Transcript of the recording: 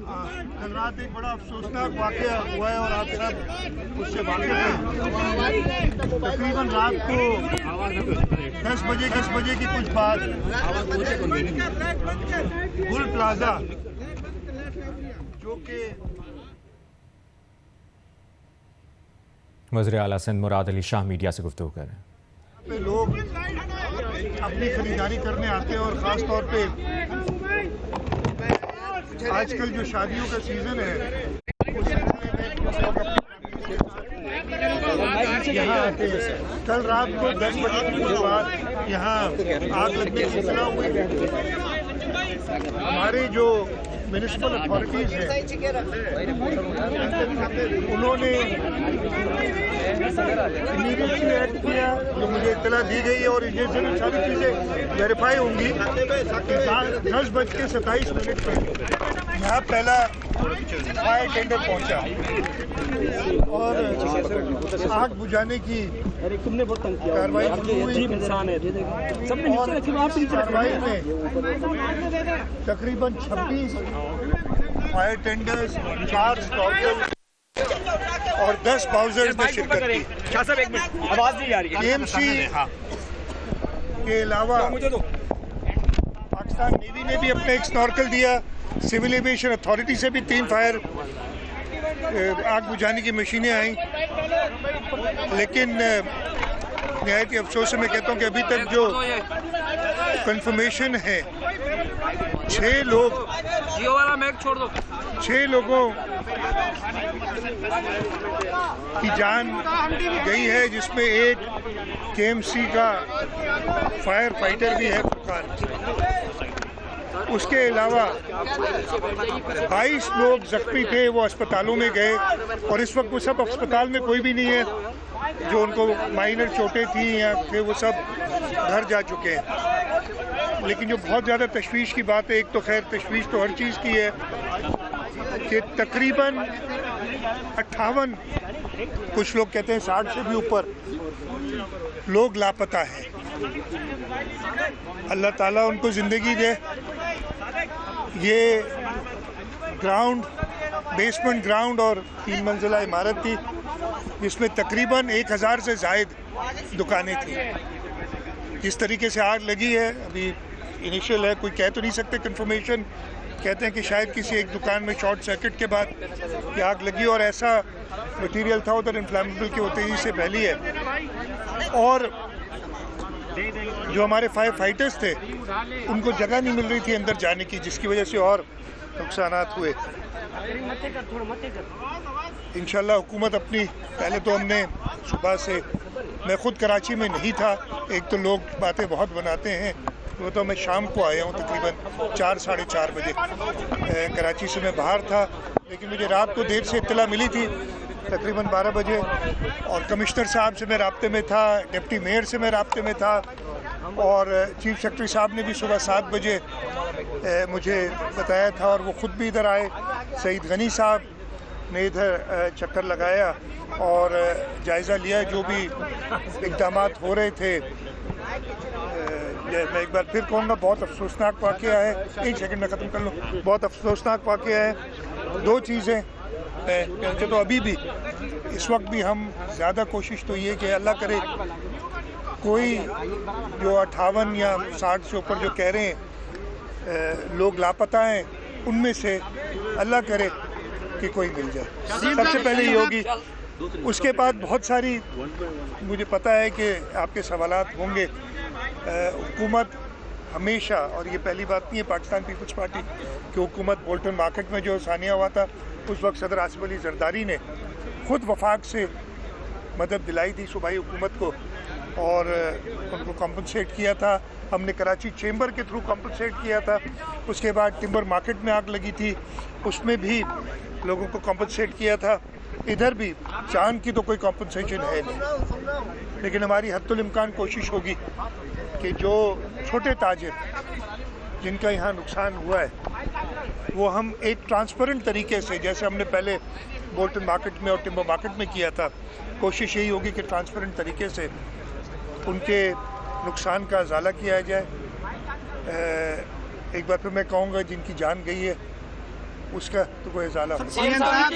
कल रात एक बड़ा अफसोसनाक वाक़या हुआ है और आप सब उससे वाकिफ हैं। तकरीबन रात को 10 बजे की कुछ बाद गुल प्लाजा जो कि वज़ीर आला सिंध मुराद अली शाह मीडिया से गुफ्तगू कर रहे हैं। पे लोग अपनी खरीदारी करने आते हैं और ख़ास तौर पे आजकल जो शादियों का सीज़न है यहाँ आते हैं। कल रात को 10 बजे के बाद यहाँ आग लगने की इत्तला हुई। हमारे जो म्यूनिसिपल अथॉरिटीज़ हैं उन्होंने इमीडिएटली एक्ट किया, जो मुझे इत्तला दी गई है और ये सारी चीज़ें वेरीफाई होंगी। 10:27 पर यहाँ पहला फायर टेंडर पहुँचा और आग बुझाने की कार्रवाई हुई। कार्रवाई में तकरीबन 26 फायर टेंडर्स, 4 स्नॉर्कल और 10 बाउजर्स ने शिरकत की। आवाज नहीं आ रही है। केएमसी के अलावा पाकिस्तान नेवी ने भी अपने एक स्नॉर्कल दिया। सिविल एविएशन अथॉरिटी से भी 3 फायर आग बुझाने की मशीनें आई। लेकिन नहायत ही अफसोस से मैं कहता हूँ कि अभी तक जो कंफर्मेशन है 6 लोगों की जान गई है, जिसमें एक केएमसी का फायर फाइटर भी है फुरकान। उसके अलावा 22 लोग जख्मी थे, वो अस्पतालों में गए और इस वक्त वो सब अस्पताल में कोई भी नहीं है। जो उनको माइनर चोटें थी या थे वो सब घर जा चुके हैं। लेकिन जो बहुत ज़्यादा तशवीश की बात है, एक तो खैर तशवीश तो हर चीज़ की है कि तकरीबन 58, कुछ लोग कहते हैं 60 से भी ऊपर लोग लापता हैं। अल्लाह ताला उनको ज़िंदगी दे। ये ग्राउंड, बेसमेंट ग्राउंड और 3 मंजिला इमारत थी जिसमें तकरीबन 1000 से ज़ायद दुकानें थी। जिस तरीके से आग लगी है अभी इनिशियल है, कोई कह तो नहीं सकते। कंफर्मेशन कहते हैं कि शायद किसी एक दुकान में शॉर्ट सर्किट के बाद ये आग लगी और ऐसा मटेरियल था उधर इन्फ्लेमेबल की वो तेज़ी से फैली है। और जो हमारे फायर फाइटर्स थे उनको जगह नहीं मिल रही थी अंदर जाने की, जिसकी वजह से और नुकसानात हुए। इंशाल्लाह हुकूमत अपनी, पहले तो हमने सुबह से, मैं ख़ुद कराची में नहीं था, एक तो लोग बातें बहुत बनाते हैं, वो तो मैं शाम को आया हूँ तकरीबन 4 साढ़े 4 बजे। कराची से मैं बाहर था, लेकिन मुझे रात को देर से इत्तला मिली थी तकरीबन 12 बजे और कमिश्नर साहब से मैं राब्ते में था, डिप्टी मेयर से मैं राब्ते में था और चीफ सेक्रेटरी साहब ने भी सुबह 7 बजे मुझे बताया था और वो ख़ुद भी इधर आए। सईद गनी साहब ने इधर चक्कर लगाया और जायज़ा लिया जो भी इक़दामात हो रहे थे। मैं एक बार फिर कहूँगा बहुत अफसोसनाक वाक़या है। 1 सेकंड में ख़त्म कर लूँ। बहुत अफसोसनाक वाक़या है। 2 चीज़ें तो अभी भी इस वक्त भी हम ज़्यादा कोशिश तो ये कि अल्लाह करे कोई जो 58 या 60 से ऊपर जो कह रहे हैं लोग लापता हैं, उनमें से अल्लाह करे कि कोई मिल जाए। सबसे पहले ये होगी। उसके बाद बहुत सारी, मुझे पता है कि आपके सवालात होंगे। हुकूमत हमेशा, और ये पहली बात नहीं है पाकिस्तान पीपल्स पार्टी की हुकूमत, बोल्टन मार्केट में जो सानिया हुआ था उस वक्त सदर आसिफ अली जरदारी ने ख़ुद वफाक से मदद दिलाई थी सूबाई हुकूमत को और उनको कॉम्पनसेट किया था। हमने कराची चेंबर के थ्रू कॉम्पनसेट किया था। उसके बाद टिम्बर मार्केट में आग लगी थी, उसमें भी लोगों को कॉम्पनसेट किया था। इधर भी चांद की तो कोई कॉम्पनसेशन है नहीं, लेकिन हमारी हद्दुल इम्कान कोशिश होगी कि जो छोटे ताजिर जिनका यहाँ नुकसान हुआ है वो हम एक ट्रांसपेरेंट तरीके से, जैसे हमने पहले बोल्टन मार्केट में और टिम्बर मार्केट में किया था, कोशिश यही होगी कि ट्रांसपेरेंट तरीके से उनके नुकसान का अजाला किया जाए। एक बार फिर मैं कहूँगा जिनकी जान गई है उसका तो कोई इजाला हो। सीएम साहब